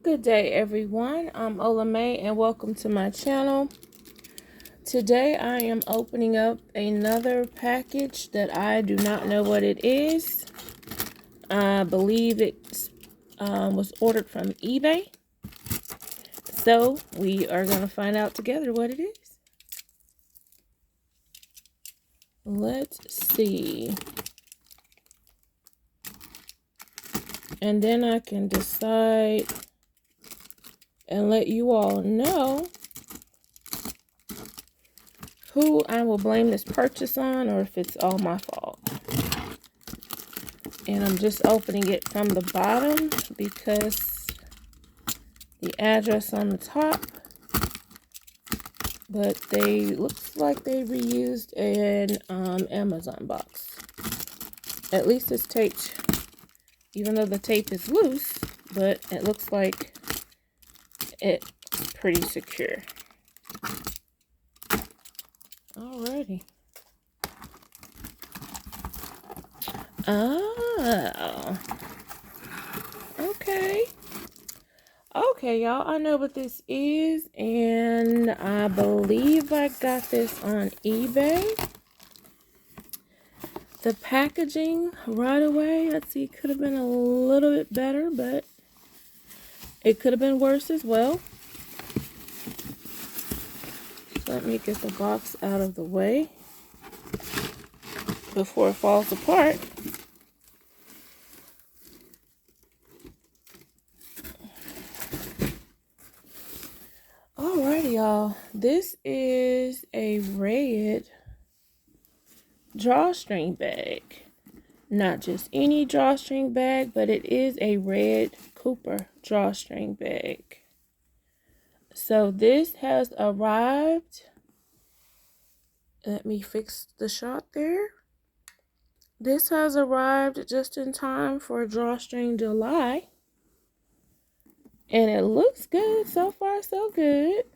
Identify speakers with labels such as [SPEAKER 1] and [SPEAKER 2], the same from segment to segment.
[SPEAKER 1] Good day, everyone. I'm OlaMaye and welcome to my channel. Today I am opening up another package that I do not know what it is. I believe it was ordered from eBay. So we are going to find out together what it is. Let's see. And then I can decide and let you all know who I will blame this purchase on or if it's all my fault. And I'm just opening it from the bottom because the address on the top, but looks like they reused an Amazon box. At least it's taped, even though the tape is loose, but it looks like it's pretty secure. Alrighty. Oh, okay. Okay, y'all, I know what this is, and I believe I got this on eBay. The packaging right away, let's see, could have been a little bit better, but it could have been worse as well. So let me get the box out of the way before it falls apart. Alrighty, y'all. This is a red drawstring bag. Not just any drawstring bag, but it is a red Cooper drawstring bag. So this has arrived. Let me fix the shot there. This has arrived just in time for Drawstring July. And it looks good. So far, so good.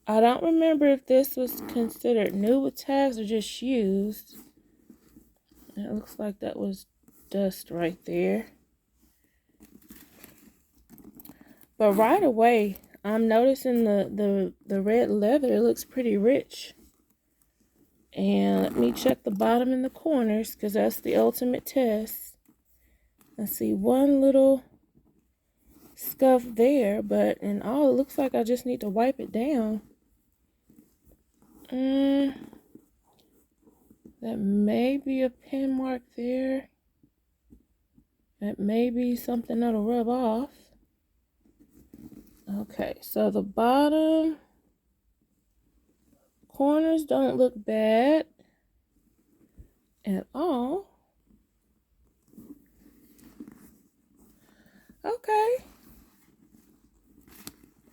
[SPEAKER 1] I don't remember if this was considered new with tags or just used. It looks like that was dust right there. But right away, I'm noticing the red leather. It looks pretty rich. And let me check the bottom and the corners because that's the ultimate test. I see one little scuff there, but in all, it looks like I just need to wipe it down. That may be a pin mark there. That may be something that'll rub off. Okay, so the bottom corners don't look bad at all. Okay.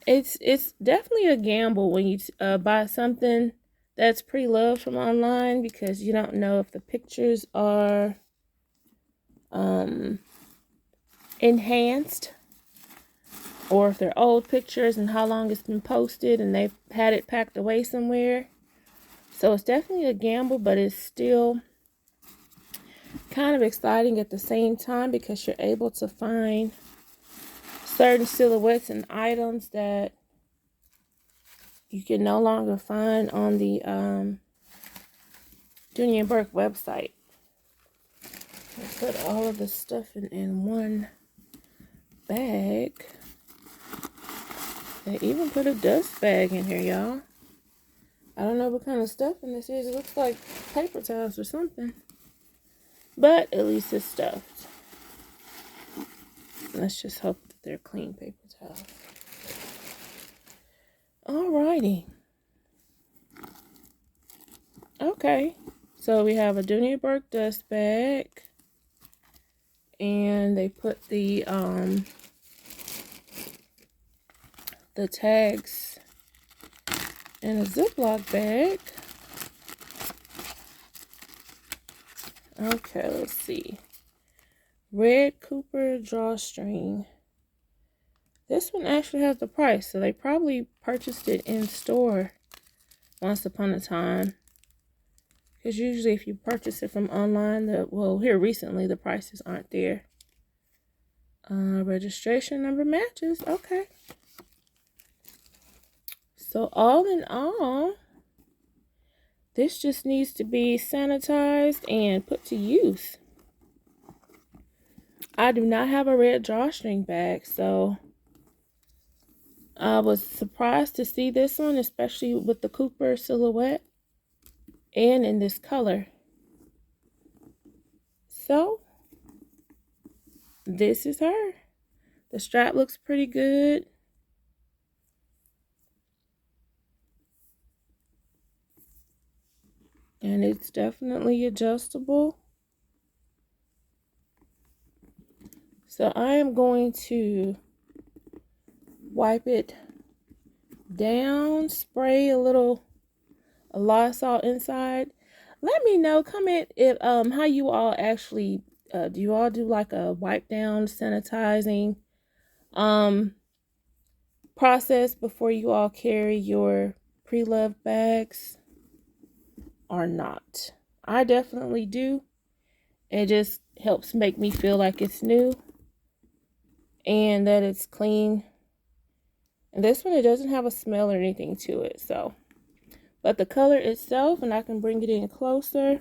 [SPEAKER 1] It's definitely a gamble when you buy something that's pre-loved from online because you don't know if the pictures are enhanced or if they're old pictures and how long it's been posted and they've had it packed away somewhere. So it's definitely a gamble, but it's still kind of exciting at the same time because you're able to find certain silhouettes and items that you can no longer find on the Dooney&Bourke website. I put all of the stuff in one bag. They even put a dust bag in here, y'all. I don't know what kind of stuff in this is. It looks like paper towels or something. But at least it's stuffed. Let's just hope that they're clean paper towels. Alrighty. Okay. So we have a Dooney&Bourke dust bag. And they put the tags in a Ziploc bag. Okay, let's see. Red Cooper drawstring. This one actually has the price, so they probably purchased it in store once upon a time. Because usually if you purchase it from online, here recently, the prices aren't there. Registration number matches. Okay. So all in all, this just needs to be sanitized and put to use. I do not have a red drawstring bag, so I was surprised to see this one, especially with the Cooper silhouette and in this color. So this is her. The strap looks pretty good. And it's definitely adjustable. So I am going to wipe it down, spray a little Lysol inside. Let me know, comment if how you all actually do you all do like a wipe down sanitizing process before you all carry your pre-loved bags or not? I definitely do. It just helps make me feel like it's new and that it's clean. And this one, it doesn't have a smell or anything to it, so. But the color itself, and I can bring it in closer,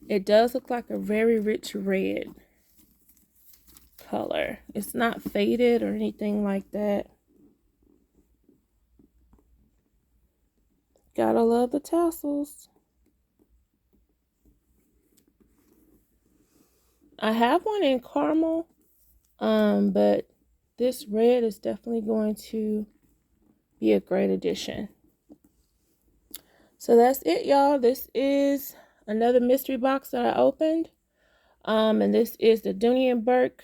[SPEAKER 1] it does look like a very rich red color. It's not faded or anything like that. Gotta love the tassels. I have one in caramel, but this red is definitely going to be a great addition. So that's it, y'all. This is another mystery box that I opened. And this is the Dooney&Bourke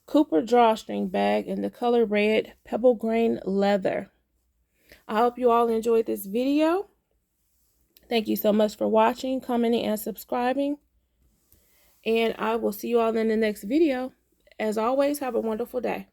[SPEAKER 1] Cooper drawstring bag in the color red pebble grain leather. I hope you all enjoyed this video. Thank you so much for watching, commenting, and subscribing. And I will see you all in the next video. As always, have a wonderful day.